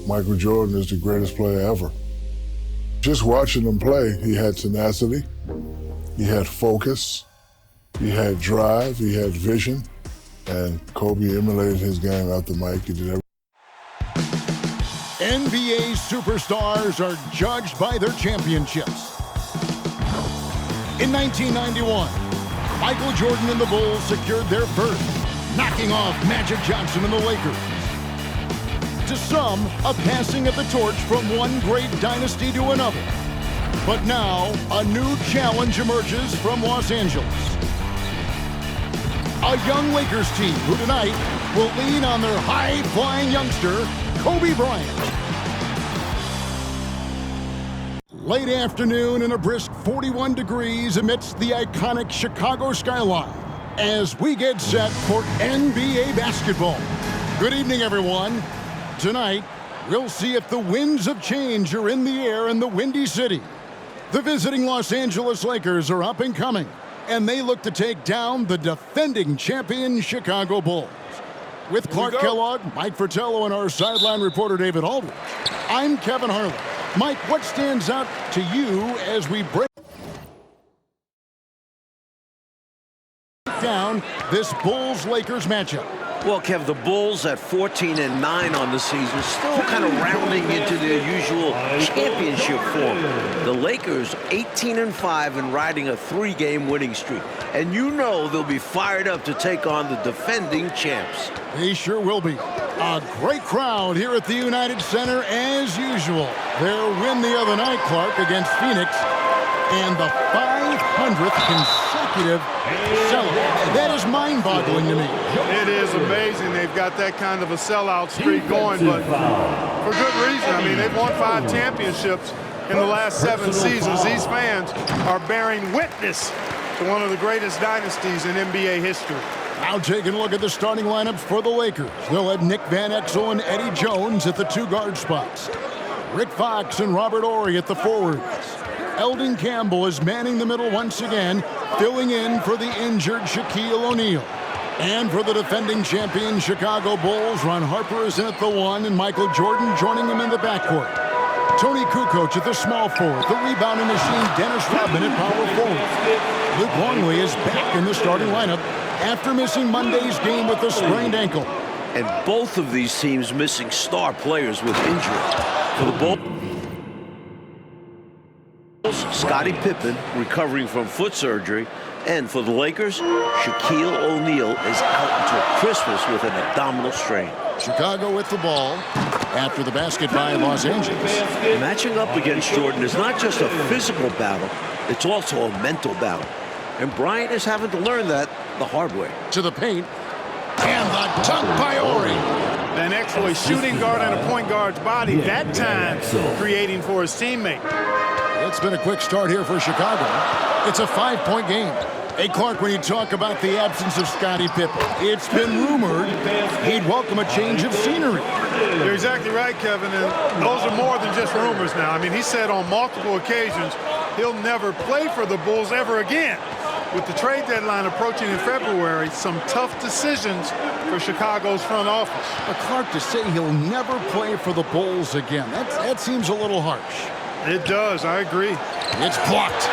Michael Jordan is the greatest player ever. Just watching him play, he had tenacity, he had focus, he had drive, he had vision, and Kobe emulated his game after Mike. He did everything. NBA superstars are judged by their championships. In 1991, Michael Jordan and the Bulls secured their first, knocking off Magic Johnson and the Lakers. To some, a passing of the torch from one great dynasty to another. But now, a new challenge emerges from Los Angeles. A young Lakers team who tonight will lean on their high-flying youngster, Kobe Bryant. Late afternoon and a brisk 41 degrees amidst the iconic Chicago skyline as we get set for NBA basketball. Good evening, everyone. Tonight, we'll see if the winds of change are in the air in the Windy City. The visiting Los Angeles Lakers are up and coming, and they look to take down the defending champion Chicago Bulls. With Clark Kellogg, Mike Fratello, and our sideline reporter David Aldridge, I'm Kevin Harlan. Mike, what stands out to you as we break down this Bulls-Lakers matchup? Well, Kev, the Bulls at 14-9 on the season, still kind of rounding into their usual championship form. The Lakers 18-5 and riding a 3-game winning streak. And you know they'll be fired up to take on the defending champs. They sure will be. A great crowd here at the United Center as usual. Their win the other night, Clark, against Phoenix, and the 500th consecutive sellout. That is mind-boggling to me. It is amazing they've got that kind of a sellout streak going, but for good reason. I mean, they've won 5 championships in the last 7 seasons. These fans are bearing witness to one of the greatest dynasties in NBA history. Now taking a look at the starting lineups for the Lakers. They'll have Nick Van Exel and Eddie Jones at the 2 guard spots. Rick Fox and Robert Horry at the forwards. Eldon Campbell is manning the middle once again, filling in for the injured Shaquille O'Neal. And for the defending champion Chicago Bulls, Ron Harper is in at the 1 and Michael Jordan joining him in the backcourt. Tony Kukoc at the small forward. The rebounding machine Dennis Rodman at power forward. Luke Longley is back in the starting lineup after missing Monday's game with a sprained ankle. And both of these teams missing star players with injury. For the Bulls, Scottie Pippen recovering from foot surgery. And for the Lakers, Shaquille O'Neal is out until Christmas with an abdominal strain. Chicago with the ball after the basket by Los Angeles. Matching up against Jordan is not just a physical battle, it's also a mental battle. And Bryant is having to learn that the hard way. To the paint, and the dunk by Horry. Van Exel, a shooting guard on a point guard's body, that time creating for his teammate. It's been a quick start here for Chicago. It's a 5-point game. Hey, Clark, when you talk about the absence of Scottie Pippen, it's been rumored he'd welcome a change of scenery. You're exactly right, Kevin, and those are more than just rumors now. I mean, he said on multiple occasions he'll never play for the Bulls ever again. With the trade deadline approaching in February, some tough decisions for Chicago's front office. But Clark, to say he'll never play for the Bulls again, that seems a little harsh. It does, I agree. It's blocked.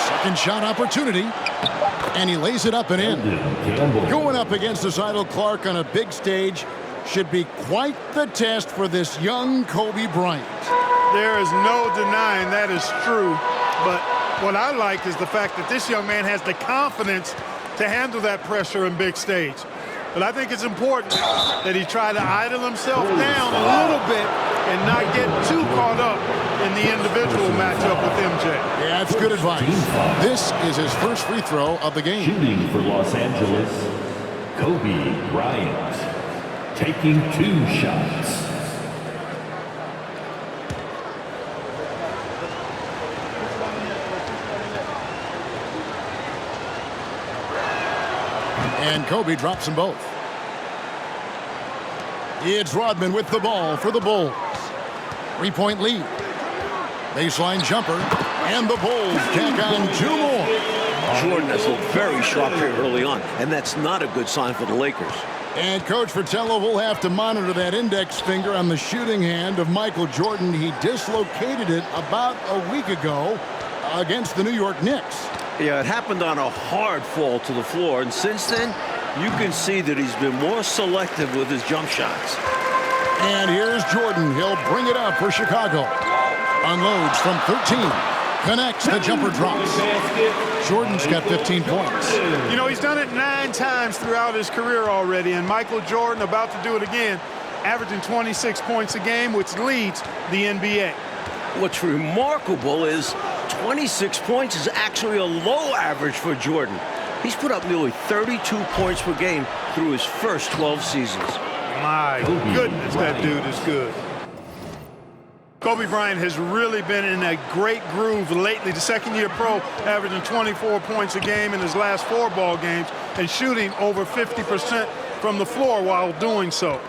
Second shot opportunity. And he lays it up and in. Going up against this idol Clark on a big stage should be quite the test for this young Kobe Bryant. There is no denying that is true, but what I like is the fact that this young man has the confidence to handle that pressure in big stage. But I think it's important that he try to idle himself down a little bit and not get too caught up in the individual matchup with MJ. Yeah, that's good advice. This is his first free throw of the game. Shooting for Los Angeles, Kobe Bryant, taking 2 shots. And Kobe drops them both. It's Rodman with the ball for the Bulls. 3-point lead. Baseline jumper. And the Bulls tack on 2 more. Jordan has looked very sharp here early on, and that's not a good sign for the Lakers. And Coach Fratello will have to monitor that index finger on the shooting hand of Michael Jordan. He dislocated it about a week ago against the New York Knicks. Yeah, it happened on a hard fall to the floor, and since then, you can see that he's been more selective with his jump shots. And here's Jordan. He'll bring it up for Chicago. Unloads from 13. Connects, the jumper drops. Jordan's got 15 points. You know, he's done it 9 times throughout his career already, and Michael Jordan about to do it again, averaging 26 points a game, which leads the NBA. What's remarkable is 26 points is actually a low average for Jordan. He's put up nearly 32 points per game through his first 12 seasons. My goodness, that dude is good. Kobe Bryant has really been in a great groove lately. The second-year pro averaging 24 points a game in his last 4 ball games and shooting over 50% from the floor while doing so.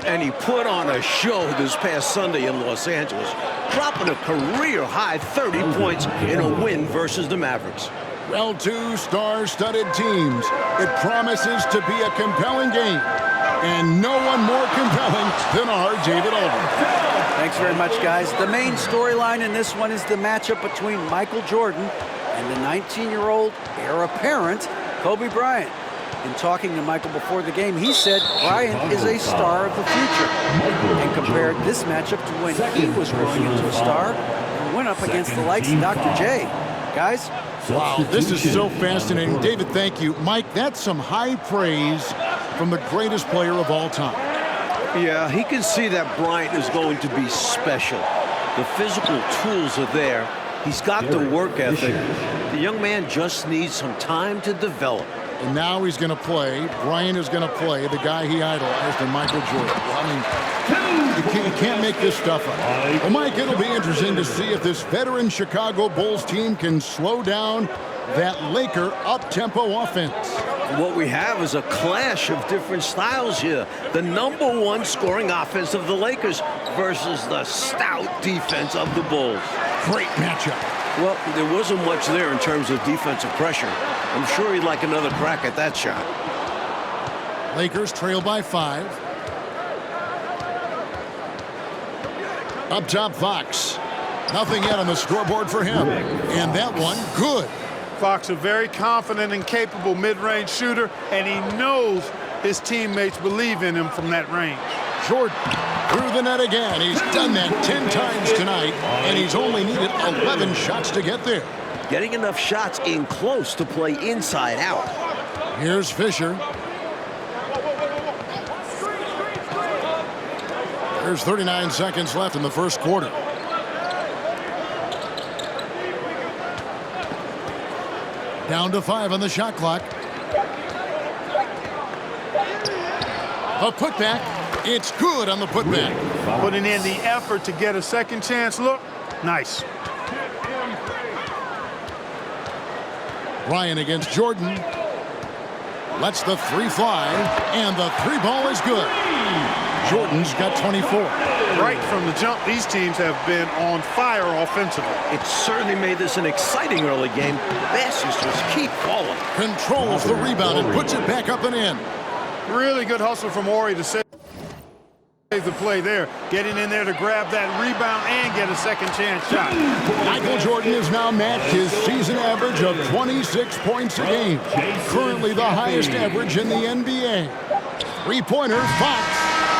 And he put on a show this past Sunday in Los Angeles, dropping a career-high 30 points in a win versus the Mavericks. Well, 2 star-studded teams. It promises to be a compelling game. And no one more compelling than our David Aldridge. Thanks very much, guys. The main storyline in this one is the matchup between Michael Jordan and the 19-year-old heir apparent, Kobe Bryant. In talking to Michael before the game, he said Bryant is a star of the future and compared this matchup to when he was growing into a star and went up against the likes of Dr. J. Guys? Wow, this is so fascinating. David, thank you. Mike, that's some high praise from the greatest player of all time. Yeah, he can see that Bryant is going to be special. The physical tools are there. He's got the work ethic. The young man just needs some time to develop. And now he's going to play. Bryant is going to play the guy he idolized in Michael Jordan. I mean, you can't make this stuff up. Well, Mike, it'll be interesting to see if this veteran Chicago Bulls team can slow down that Laker up-tempo offense. What we have is a clash of different styles here. The #1 scoring offense of the Lakers versus the stout defense of the Bulls. Great matchup. Well, there wasn't much there in terms of defensive pressure. I'm sure he'd like another crack at that shot. Lakers trail by 5. Up top, Fox. Nothing yet on the scoreboard for him. And that one, good. Fox, a very confident and capable mid-range shooter, and he knows his teammates believe in him from that range. Jordan through the net again. He's done that 10 times tonight, and he's only needed 11 shots to get there. Getting enough shots in close to play inside out. Here's Fisher. There's 39 seconds left in the first quarter. Down to 5 on the shot clock. A putback. It's good on the putback. Putting in the effort to get a second chance look. Nice. Ryan against Jordan. Lets the 3 fly, and the 3 ball is good. Jordan's got 24. Right from the jump, these teams have been on fire offensively. It certainly made this an exciting early game. Baskets just keep falling. Controls the rebound and puts it back up and in. Really good hustle from Horry to save the play there. Getting in there to grab that rebound and get a second chance shot. Michael Jordan has now matched his season average of 26 points a game. Currently the highest average in the NBA. 3-pointer, Fox.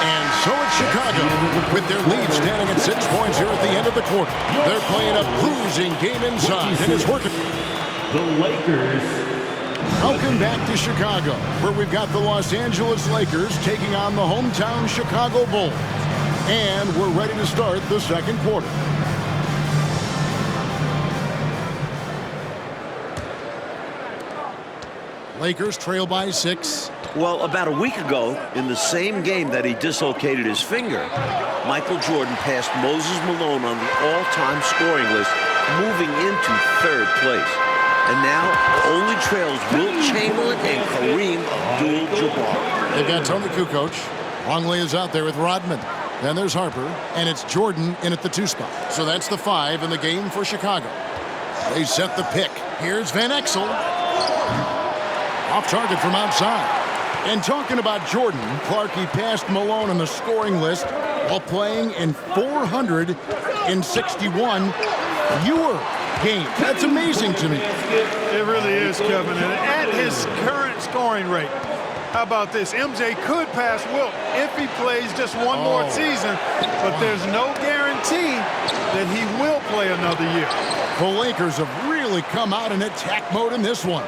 And so it's Chicago with their lead standing at 6 points here at the end of the quarter. They're playing a bruising game inside, and it's working. The Lakers. Welcome back to Chicago, where we've got the Los Angeles Lakers taking on the hometown Chicago Bulls. And we're ready to start the second quarter. Lakers trail by 6. Well, about a week ago, in the same game that he dislocated his finger, Michael Jordan passed Moses Malone on the all-time scoring list, moving into 3rd place. And now only trails Wilt Chamberlain and Kareem Abdul-Jabbar. They've got Tony Kukoc. Longley is out there with Rodman. Then there's Harper, and it's Jordan in at the 2 spot. So that's the 5 in the game for Chicago. They set the pick. Here's Van Exel. Off target from outside. And talking about Jordan, Clark, he passed Malone on the scoring list while playing in 461 fewer games. That's amazing to me. It really is, Kevin. And at his current scoring rate, how about this? MJ could pass Wilt if he plays just one more season, but there's no guarantee that he will play another year. The Lakers have really come out in attack mode in this one.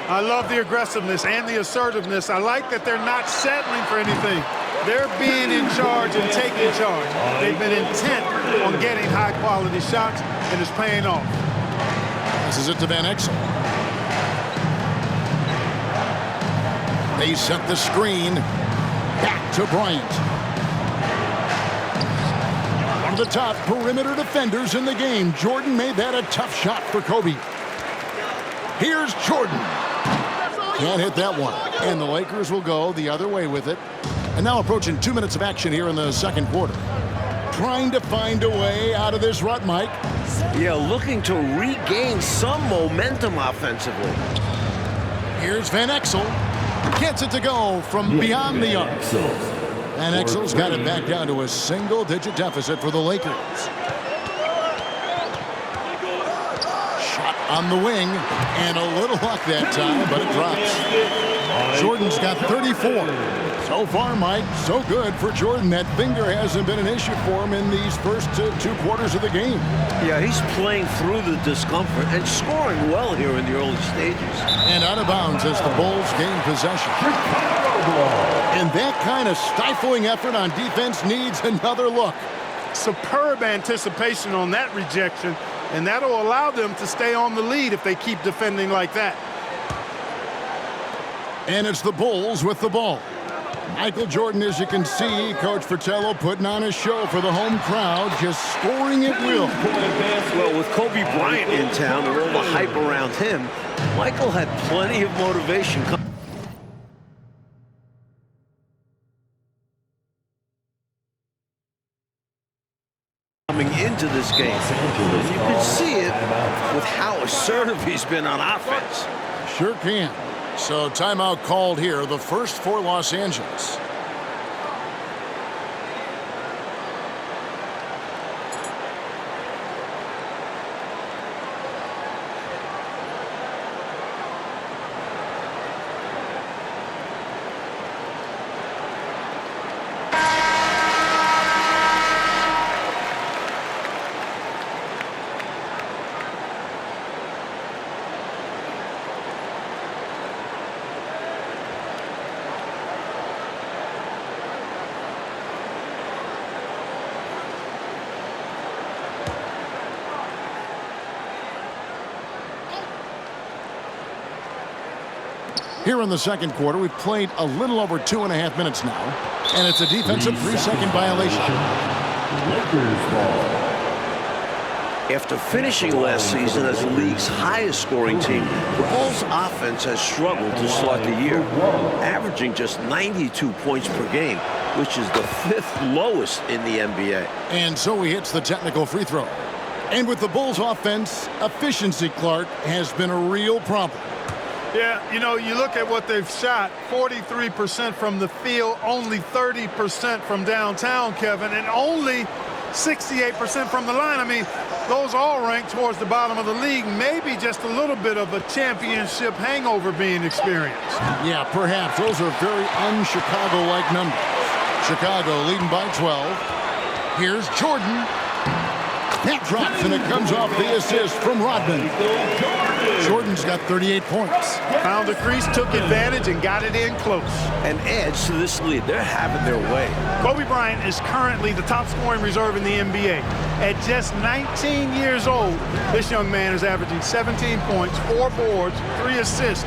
I love the aggressiveness and the assertiveness. I like that they're not settling for anything. They're being in charge and taking charge. They've been intent on getting high-quality shots, and it's paying off. This is it to Van Exel. They set the screen. Back to Bryant. One of the top perimeter defenders in the game. Jordan made that a tough shot for Kobe. Here's Jordan. Can't hit that one. And the Lakers will go the other way with it. And now approaching 2 minutes of action here in the second quarter. Trying to find a way out of this rut, Mike. Yeah, looking to regain some momentum offensively. Here's Van Exel. Gets it to go from beyond the arc. Van Exel's got it back down to a single-digit deficit for the Lakers. Shot on the wing, and a little luck that time, but it drops. Jordan's got 34. So far, Mike, so good for Jordan. That finger hasn't been an issue for him in these first two quarters of the game. Yeah, he's playing through the discomfort and scoring well here in the early stages. And out of bounds as the Bulls gain possession. And that kind of stifling effort on defense needs another look. Superb anticipation on that rejection, and that'll allow them to stay on the lead if they keep defending like that. And it's the Bulls with the ball. Michael Jordan, as you can see, Coach Fratello putting on a show for the home crowd, just scoring at will. Well, with Kobe Bryant in town and all the hype around him, Michael had plenty of motivation coming into this game. And you can see it with how assertive he's been on offense. Sure can. So timeout called here, the first for Los Angeles. Here in the second quarter, we've played a little over 2.5 minutes now, and it's a defensive 3-second violation. Lakers ball. After finishing last season as the league's highest scoring team, the Bulls' offense has struggled to start the year, averaging just 92 points per game, which is the 5th lowest in the NBA. And so he hits the technical free throw. And with the Bulls' offense, efficiency, Clark, has been a real problem. Yeah, you know, you look at what they've shot, 43% from the field, only 30% from downtown, Kevin, and only 68% from the line. I mean, those all rank towards the bottom of the league. Maybe just a little bit of a championship hangover being experienced. Yeah, perhaps. Those are very un-Chicago-like numbers. Chicago leading by 12. Here's Jordan. That drops, and it comes off the assist from Rodman. Jordan's got 38 points. Found the crease, took advantage, and got it in close. An edge to this lead. They're having their way. Kobe Bryant is currently the top scoring reserve in the NBA. At just 19 years old, this young man is averaging 17 points, 4 boards, 3 assists,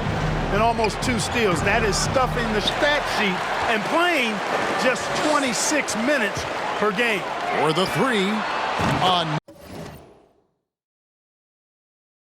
and almost 2 steals. That is stuffing the stat sheet and playing just 26 minutes per game. For the three on